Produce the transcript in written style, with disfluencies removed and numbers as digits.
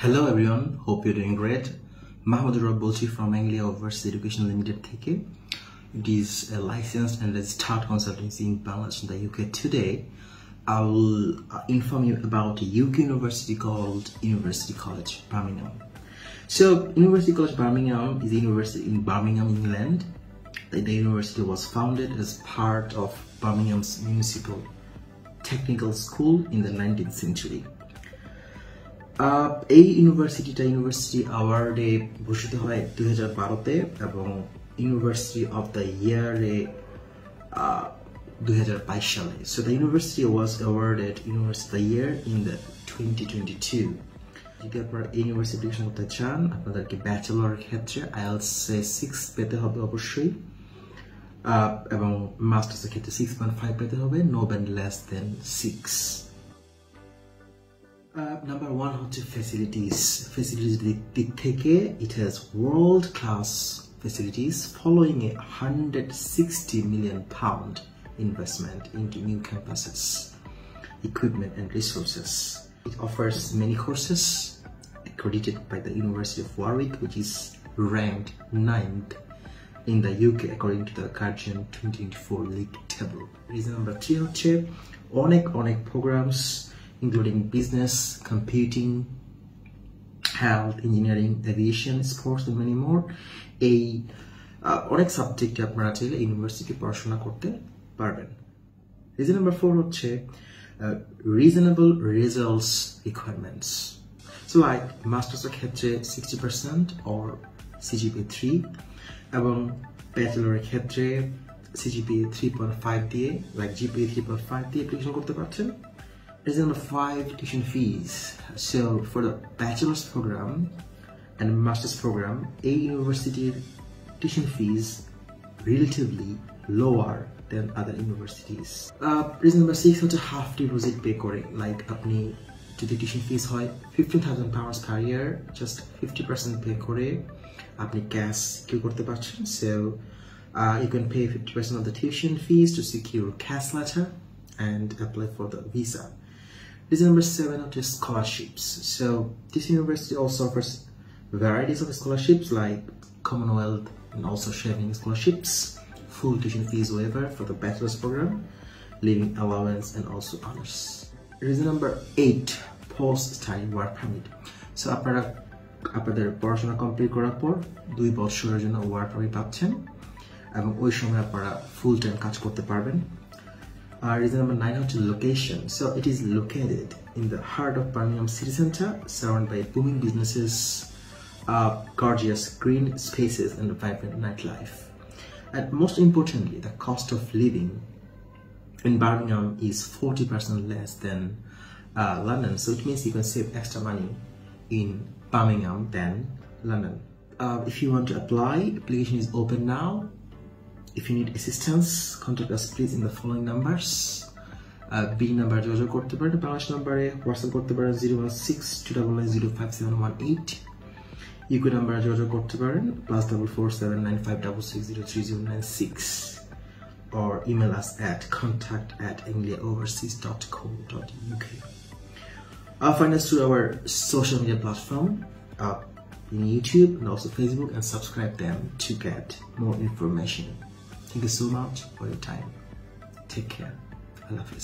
Hello everyone, hope you're doing great. Mahmoud Rob Bolchi from Anglia Overseas Education Limited থেকে. It is a licensed and registered consultancy in Bangladesh in the UK. Today, I will inform you about a UK university called University College Birmingham. So, University College Birmingham is a university in Birmingham, England. The university was founded as part of Birmingham's Municipal Technical School in the 19th century. এই university অ্যাওয়ার্ডে ভূষিত হয় 2012-তে এবং university of the ইয়ারে 2022 সালে। So the university was awarded University of the Year in the 2022. যদি আপনারা এই university education করতে চান, আপনাদেরকে ব্যাচেলর ক্ষেত্রে IELTS 6 পেতে হবে অবশ্যই, এবং মাস্টার্সের ক্ষেত্রে 6.5 পেতে হবে, no band less than 6. Number one হচ্ছে facilities দিক থেকে it has world class facilities following a £160 million investment into new campuses, equipment and resources. It offers many courses accredited by the University of Warwick, which is ranked 9th in the UK according to the Guardian 2024 league table. Reason number 3 হচ্ছে অনেক programs including business, computing, health, engineering, aviation, sports, and many more. অনেক সাবজেক্টে আপনারা চাইলে university পড়াশোনা করতে পারবেন। Reason number 4 হচ্ছে reasonable results requirements. So like মাস্টার্সের ক্ষেত্রে 60% or CGPA 3 এবং ব্যাচেলরের ক্ষেত্রে CGPA 3.5 দিয়ে like GPA 3.5 দিয়ে অ্যাপ্লিকেশন করতে পারছেন। Reason number 5, tuition fees. So for the bachelor's program and master's program, a university tuition fees relatively lower than other universities. Reason number 6 হচ্ছে half deposit pay করে, like আপনি যদি tuition fees হয় £15,000 per year, just 50% pay করে আপনি cash secure করতে পারছেন. So you can pay 50% of the tuition fees to secure cash letter and apply for the visa. Reason number 7 are scholarships. So this university also offers varieties of scholarships like Commonwealth and also sharing scholarships, full tuition fees waiver for the bachelor's program, living allowance and also honors. Reason number 8, post-study work permit. So আপনাদের পড়াশোনা complete করার পর 2 বছরের জন্য work permit পাচ্ছেন এবং ওই সময় আপনারা ফুল টাইম কাজ করতে পারবেন। Reason number 9 is location. So it is located in the heart of Birmingham city center, surrounded by booming businesses, gorgeous green spaces and a vibrant nightlife. And most importantly, the cost of living in Birmingham is 40% less than London. So it means you can save extra money in Birmingham than London. If you want to apply, application is open now. If you need assistance, contact us please in the following numbers. B number যোগাযোগ করতে পারেন, বাংলাদেশ নম্বরে WhatsApp করতে পারেন 01629905718, UK নাম্বারে যোগাযোগ করতে পারেন +447956603096, or email us at contact@angliaoverseas.co.uk. Find us through our social media platform in YouTube and also Facebook, and subscribe them to get more information. Thank you so much for your time. Take care. I love you.